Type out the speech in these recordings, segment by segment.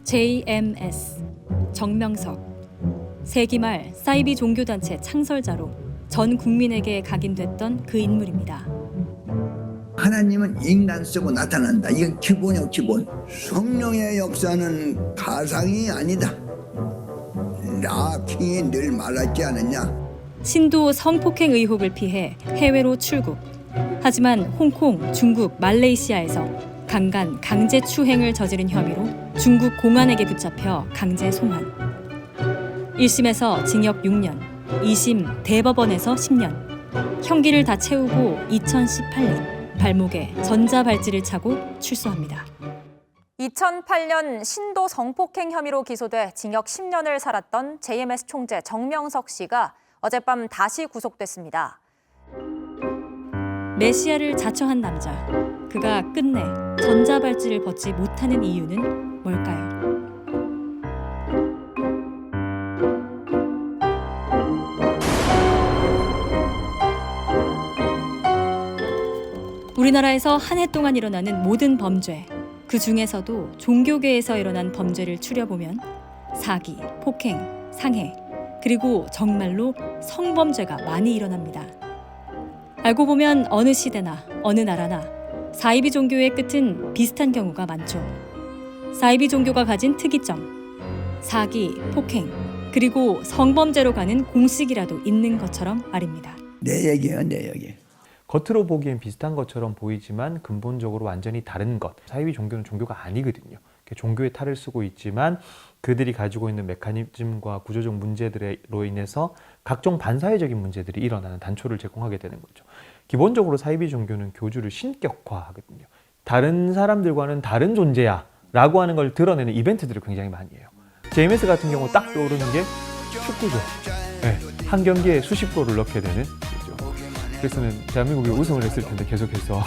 JMS 정명석 세기 말 사이비 종교단체 창설자로 전 국민에게 각인됐던 그 인물입니다. 하나님은 인간 쓰고 나타난다. 이건 기본이요, 기본. 성령의 역사는 가상이 아니다. 라킹이 늘 말하지 않았냐. 신도 성폭행 의혹을 피해 해외로 출국. 하지만 홍콩, 중국, 말레이시아에서 강간, 강제 추행을 저지른 혐의로 중국 공안에게 붙잡혀 강제 송환. 1심에서 징역 6년, 2심 대법원에서 10년. 형기를 다 채우고 2018년 발목에 전자발찌를 차고 출소합니다. 2008년 신도 성폭행 혐의로 기소돼 징역 10년을 살았던 JMS 총재 정명석 씨가 어젯밤 다시 구속됐습니다. 메시아를 자처한 남자. 그가 끝내 전자발찌를 벗지 못하는 이유는 뭘까요? 우리나라에서 한 해 동안 일어나는 모든 범죄, 그 중에서도 종교계에서 일어난 범죄를 추려보면 사기, 폭행, 상해, 그리고 정말로 성범죄가 많이 일어납니다. 알고 보면 어느 시대나 어느 나라나 사이비 종교의 끝은 비슷한 경우가 많죠. 사이비 종교가 가진 특이점, 사기, 폭행, 그리고 성범죄로 가는 공식이라도 있는 것처럼 말입니다. 내 얘기예요, 내 얘기. 겉으로 보기엔 비슷한 것처럼 보이지만 근본적으로 완전히 다른 것. 사이비 종교는 종교가 아니거든요. 종교의 탈을 쓰고 있지만 그들이 가지고 있는 메커니즘과 구조적 문제들로 인해서 각종 반사회적인 문제들이 일어나는 단초를 제공하게 되는 거죠. 기본적으로 사이비 종교는 교주를 신격화하거든요. 다른 사람들과는 다른 존재야 라고 하는 걸 드러내는 이벤트들을 굉장히 많이 해요. JMS 같은 경우 딱 떠오르는 게 축구죠. 네, 한 경기에 수십 골을 넣게 되는 거죠. 그래서는 대한민국이 우승을 했을 텐데 계속해서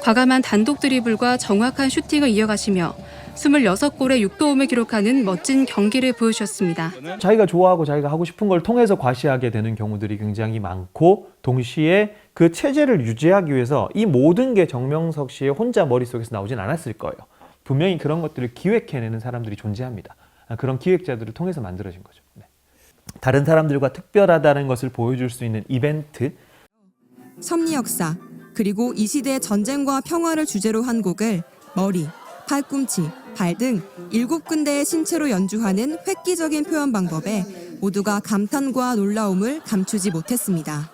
과감한 단독 드리블과 정확한 슈팅을 이어가시며 26골의 6도움을 기록하는 멋진 경기를 보여주셨습니다. 자기가 좋아하고 자기가 하고 싶은 걸 통해서 과시하게 되는 경우들이 굉장히 많고 동시에 그 체제를 유지하기 위해서 이 모든 게 정명석 씨의 혼자 머릿속에서 나오진 않았을 거예요. 분명히 그런 것들을 기획해내는 사람들이 존재합니다. 그런 기획자들을 통해서 만들어진 거죠. 네. 다른 사람들과 특별하다는 것을 보여줄 수 있는 이벤트. 섭리 역사, 그리고 이 시대의 전쟁과 평화를 주제로 한 곡을 머리, 팔꿈치, 발 등 7군데의 신체로 연주하는 획기적인 표현 방법에 모두가 감탄과 놀라움을 감추지 못했습니다.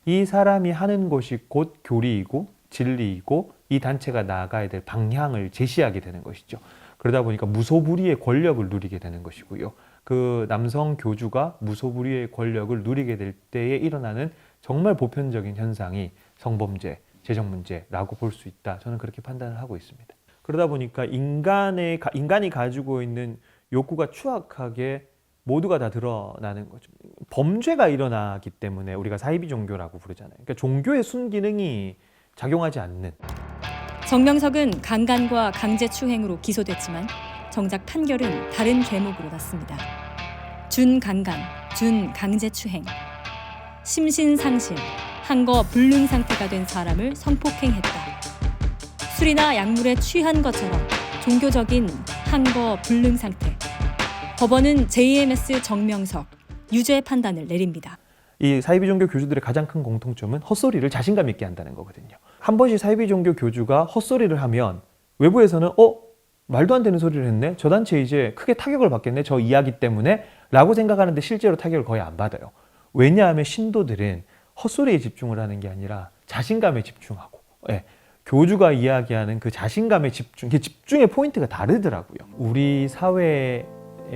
이 사람이 하는 것이 곧 교리이고 진리이고 이 단체가 나아가야 될 방향을 제시하게 되는 것이죠. 그러다 보니까 무소불위의 권력을 누리게 되는 것이고요. 그 남성 교주가 무소불위의 권력을 누리게 될 때에 일어나는 정말 보편적인 현상이 성범죄, 재정문제라고 볼 수 있다. 저는 그렇게 판단을 하고 있습니다. 그러다 보니까 인간이 가지고 있는 욕구가 추악하게 모두가 다 드러나는 거죠. 범죄가 일어나기 때문에 우리가 사이비 종교라고 부르잖아요. 그러니까 종교의 순기능이 작용하지 않는. 정명석은 강간과 강제추행으로 기소됐지만 정작 판결은 다른 대목으로 났습니다. 준강간, 준강제추행. 심신상실, 한거 불능 상태가 된 사람을 성폭행했다. 술이나 약물에 취한 것처럼 종교적인 한거 불능 상태. 법원은 JMS 정명석 유죄 판단을 내립니다. 이 사이비 종교 교주들의 가장 큰 공통점은 헛소리를 자신감 있게 한다는 거거든요. 한 번씩 사이비 종교 교주가 헛소리를 하면 외부에서는 말도 안 되는 소리를 했네? 저 단체 이제 크게 타격을 받겠네? 저 이야기 때문에? 라고 생각하는데 실제로 타격을 거의 안 받아요. 왜냐하면 신도들은 헛소리에 집중을 하는 게 아니라 자신감에 집중하고 교주가 이야기하는 그 자신감에 집중의 포인트가 다르더라고요. 우리 사회의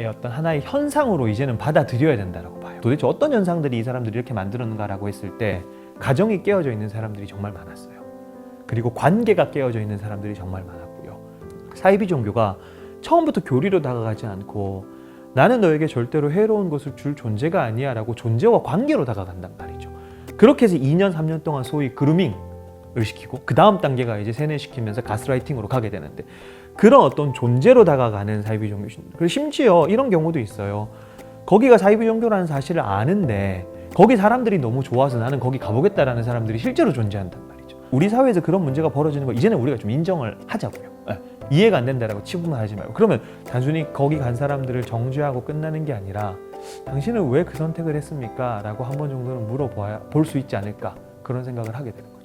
어떤 하나의 현상으로 이제는 받아들여야 된다고 봐요. 도대체 어떤 현상들이 이 사람들이 이렇게 만들었는가라고 했을 때 가정이 깨어져 있는 사람들이 정말 많았어요. 그리고 관계가 깨어져 있는 사람들이 정말 많았고요. 사이비 종교가 처음부터 교리로 다가가지 않고 나는 너에게 절대로 해로운 것을 줄 존재가 아니야 라고 존재와 관계로 다가간단 말이죠. 그렇게 해서 2년, 3년 동안 소위 그루밍을 시키고 그 다음 단계가 이제 세뇌시키면서 가스라이팅으로 가게 되는데 그런 어떤 존재로 다가가는 사이비 종교신. 그리고 심지어 이런 경우도 있어요. 거기가 사이비 종교라는 사실을 아는데 거기 사람들이 너무 좋아서 나는 거기 가보겠다라는 사람들이 실제로 존재한단 말이죠. 우리 사회에서 그런 문제가 벌어지는 거 이제는 우리가 좀 인정을 하자고요. 이해가 안 된다라고 치부만 하지 말고, 그러면 단순히 거기 간 사람들을 정죄하고 끝나는 게 아니라 당신은 왜 그 선택을 했습니까? 라고 한 번 정도는 물어볼 수 있지 않을까, 그런 생각을 하게 되는 거죠.